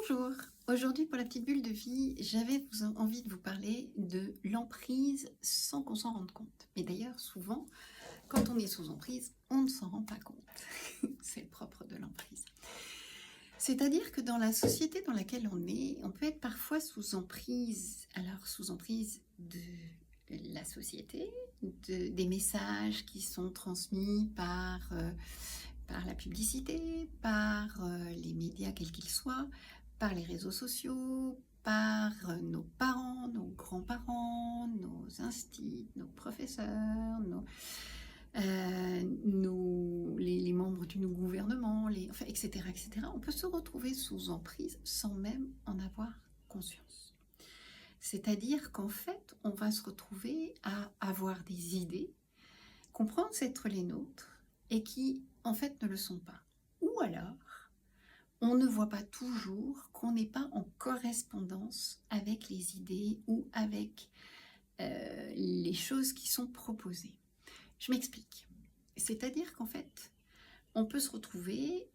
Bonjour, aujourd'hui pour la petite bulle de vie, j'avais envie de vous parler de l'emprise sans qu'on s'en rende compte. Mais d'ailleurs, souvent, quand on est sous emprise, on ne s'en rend pas compte. C'est le propre de l'emprise. C'est-à-dire que dans la société dans laquelle on peut être parfois sous emprise, alors sous emprise de la société, des messages qui sont transmis par la publicité, par les médias quels qu'ils soient, par les réseaux sociaux, par nos parents, nos grands-parents, nos instits, nos professeurs, les membres du gouvernement, enfin, etc., etc. On peut se retrouver sous emprise sans même en avoir conscience. C'est-à-dire qu'en fait, on va se retrouver à avoir des idées qu'on pense être les nôtres et qui, en fait, ne le sont pas. Ou alors, on ne voit pas toujours qu'on n'est pas en correspondance avec les idées ou avec les choses qui sont proposées. Je m'explique. C'est-à-dire qu'en fait, on peut se retrouver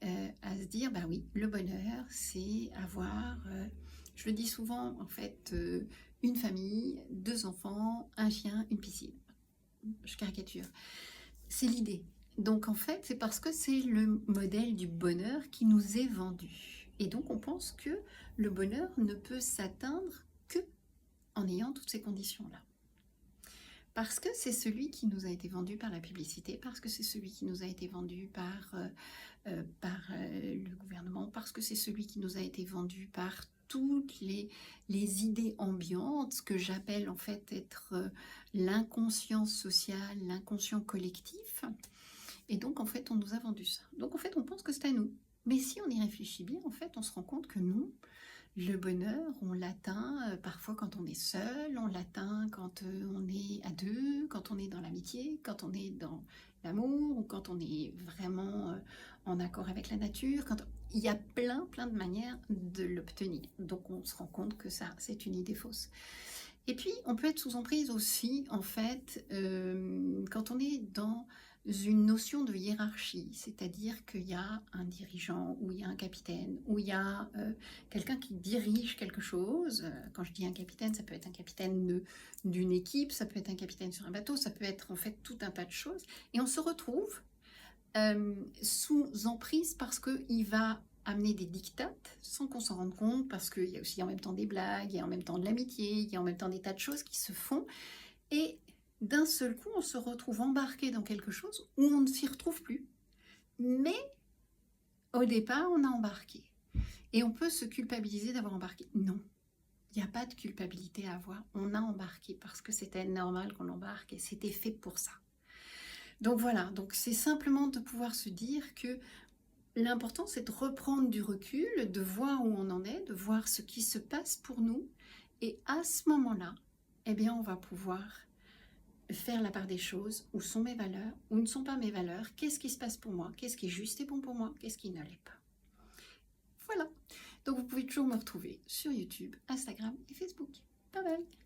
à se dire, bah oui, le bonheur, c'est avoir, je le dis souvent, en fait, une famille, 2 enfants, un chien, une piscine. Je caricature. C'est l'idée. Donc en fait, c'est parce que c'est le modèle du bonheur qui nous est vendu. Et donc on pense que le bonheur ne peut s'atteindre que en ayant toutes ces conditions-là. Parce que c'est celui qui nous a été vendu par la publicité, parce que c'est celui qui nous a été vendu par le gouvernement, parce que c'est celui qui nous a été vendu par toutes les idées ambiantes, ce que j'appelle en fait être l'inconscient social, l'inconscient collectif. Et donc en fait on nous a vendu ça. Donc en fait on pense que c'est à nous. Mais si on y réfléchit bien, en fait on se rend compte que non. Le bonheur, on l'atteint parfois quand on est seul, on l'atteint quand on est à deux, quand on est dans l'amitié, quand on est dans l'amour, ou quand on est vraiment en accord avec la nature. Il y a plein de manières de l'obtenir. Donc on se rend compte que ça, c'est une idée fausse. Et puis, on peut être sous emprise aussi, en fait, quand on est dans une notion de hiérarchie, c'est-à-dire qu'il y a un dirigeant, ou il y a un capitaine, ou il y a quelqu'un qui dirige quelque chose. Quand je dis un capitaine, ça peut être un capitaine d'une équipe, ça peut être un capitaine sur un bateau, ça peut être en fait tout un tas de choses. Et on se retrouve sous emprise parce qu'il va amener des dictates sans qu'on s'en rende compte, parce qu'il y a aussi en même temps des blagues, il y a en même temps de l'amitié, il y a en même temps des tas de choses qui se font. Et d'un seul coup, on se retrouve embarqué dans quelque chose où on ne s'y retrouve plus. Mais au départ, on a embarqué. Et on peut se culpabiliser d'avoir embarqué. Non, il n'y a pas de culpabilité à avoir. On a embarqué parce que c'était normal qu'on embarque et c'était fait pour ça. Donc voilà, donc c'est simplement de pouvoir se dire que l'important, c'est de reprendre du recul, de voir où on en est, de voir ce qui se passe pour nous. Et à ce moment-là, eh bien, on va pouvoir faire la part des choses. Où sont mes valeurs? Où ne sont pas mes valeurs? Qu'est-ce qui se passe pour moi? Qu'est-ce qui est juste et bon pour moi? Qu'est-ce qui ne l'est pas? Voilà. Donc, vous pouvez toujours me retrouver sur YouTube, Instagram et Facebook. Bye bye!